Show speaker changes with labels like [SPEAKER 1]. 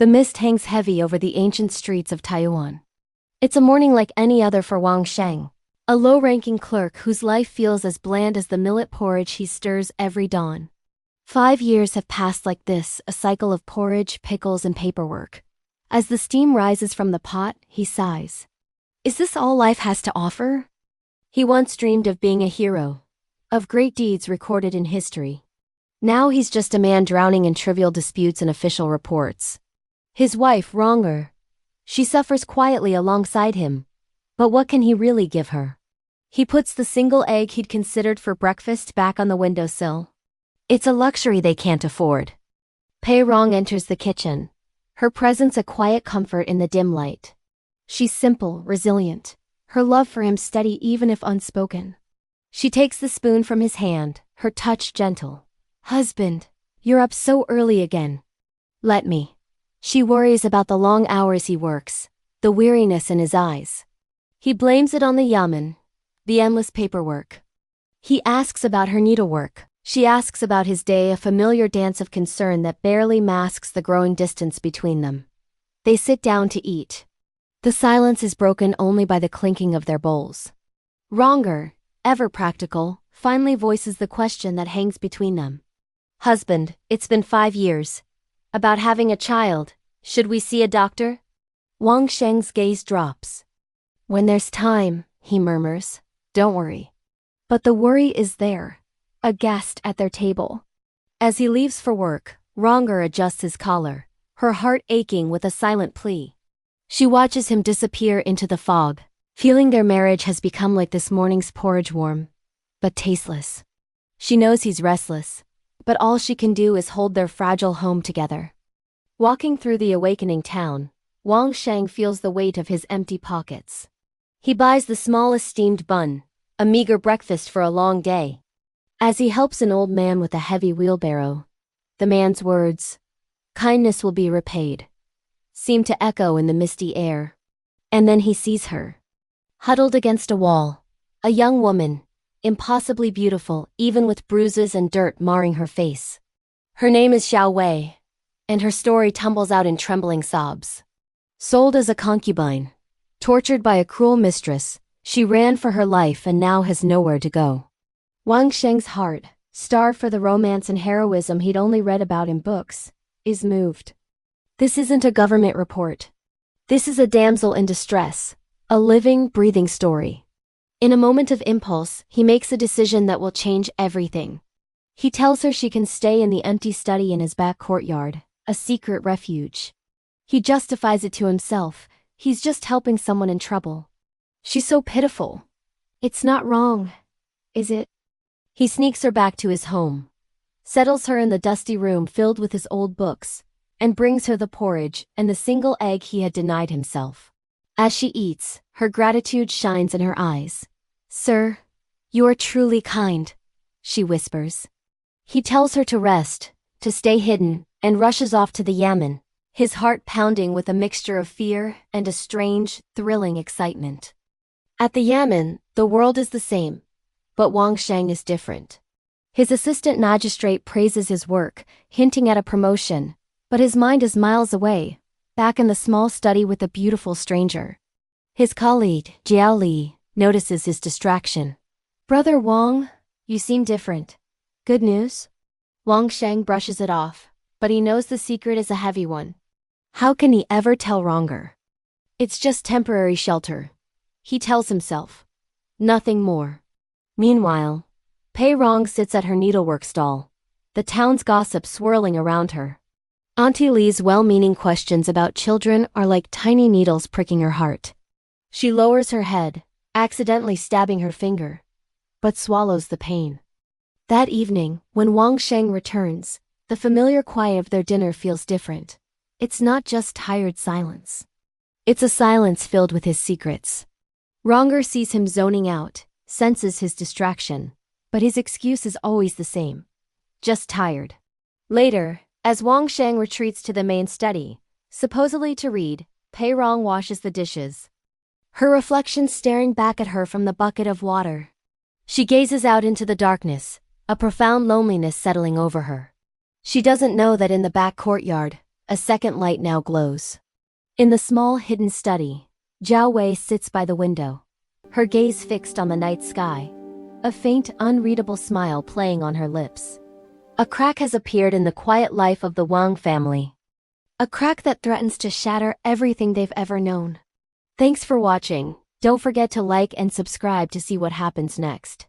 [SPEAKER 1] The mist hangs heavy over the ancient streets of Taiwan. It's a morning like any other for Wang Sheng, a low-ranking clerk whose life feels as bland as the millet porridge he stirs every dawn. 5 years have passed like this, a cycle of porridge, pickles, and paperwork. As the steam rises from the pot, he sighs. Is this all life has to offer? He once dreamed of being a hero, of great deeds recorded in history. Now he's just a man drowning in trivial disputes and official reports. His wife, Ronger. She suffers quietly alongside him. But what can he really give her? He puts the single egg he'd considered for breakfast back on the windowsill. It's a luxury they can't afford. Pei Rong enters the kitchen, her presence a quiet comfort in the dim light. She's simple, resilient, her love for him steady even if unspoken. She takes the spoon from his hand, her touch gentle. Husband, you're up so early again. Let me. She worries about the long hours he works, the weariness in his eyes. He blames it on the yamen, the endless paperwork. He asks about her needlework. She asks about his day, a familiar dance of concern that barely masks the growing distance between them. They sit down to eat. The silence is broken only by the clinking of their bowls. Ronger, ever practical, finally voices the question that hangs between them. Husband, it's been 5 years. About having a child, should we see a doctor? Wang Sheng's gaze drops. When there's time, he murmurs, don't worry. But the worry is there, a guest at their table. As he leaves for work, Ronger adjusts his collar, her heart aching with a silent plea. She watches him disappear into the fog, feeling their marriage has become like this morning's porridge, warm, but tasteless. She knows he's restless, but all she can do is hold their fragile home together. Walking through the awakening town, Wang Sheng feels the weight of his empty pockets. He buys the smallest steamed bun, a meager breakfast for a long day. As he helps an old man with a heavy wheelbarrow, the man's words, "Kindness will be repaid," seem to echo in the misty air. And then he sees her. Huddled against a wall, a young woman, impossibly beautiful even with bruises and dirt marring her face. Her name is Xiao Wei, and her story tumbles out in trembling sobs. Sold as a concubine, tortured by a cruel mistress, she ran for her life and now has nowhere to go. Wang Sheng's heart, starved for the romance and heroism he'd only read about in books, is moved. This isn't a government report. This is a damsel in distress, a living, breathing story. In a moment of impulse, he makes a decision that will change everything. He tells her she can stay in the empty study in his back courtyard, a secret refuge. He justifies it to himself, he's just helping someone in trouble. She's so pitiful. It's not wrong, is it? He sneaks her back to his home, settles her in the dusty room filled with his old books, and brings her the porridge and the single egg he had denied himself. As she eats, her gratitude shines in her eyes. Sir, you are truly kind, she whispers. He tells her to rest, to stay hidden, and rushes off to the yamen, his heart pounding with a mixture of fear and a strange, thrilling excitement. At the yamen, the world is the same, but Wang Sheng is different. His assistant magistrate praises his work, hinting at a promotion, but his mind is miles away, back in the small study with the beautiful stranger. His colleague, Jiao Li, notices his distraction. Brother Wang, you seem different. Good news? Wang Sheng brushes it off, but he knows the secret is a heavy one. How can he ever tell Ronger? It's just temporary shelter, he tells himself. Nothing more. Meanwhile, Pei Rong sits at her needlework stall, the town's gossip swirling around her. Auntie Li's well-meaning questions about children are like tiny needles pricking her heart. She lowers her head, accidentally stabbing her finger, but swallows the pain. That evening, when Wang Sheng returns, the familiar quiet of their dinner feels different. It's not just tired silence. It's a silence filled with his secrets. Ronger sees him zoning out, senses his distraction, but his excuse is always the same. Just tired. Later, as Wang Sheng retreats to the main study, supposedly to read, Pei Rong washes the dishes. Her reflection staring back at her from the bucket of water. She gazes out into the darkness, a profound loneliness settling over her. She doesn't know that in the back courtyard, A second light now glows. In the small hidden study, Xiao Wei sits by the window, her gaze fixed on the night sky, a faint, unreadable smile playing on her lips. A crack has appeared in the quiet life of the Wang family. A crack that threatens to shatter everything they've ever known. Thanks for watching. Don't forget to like and subscribe to see what happens next.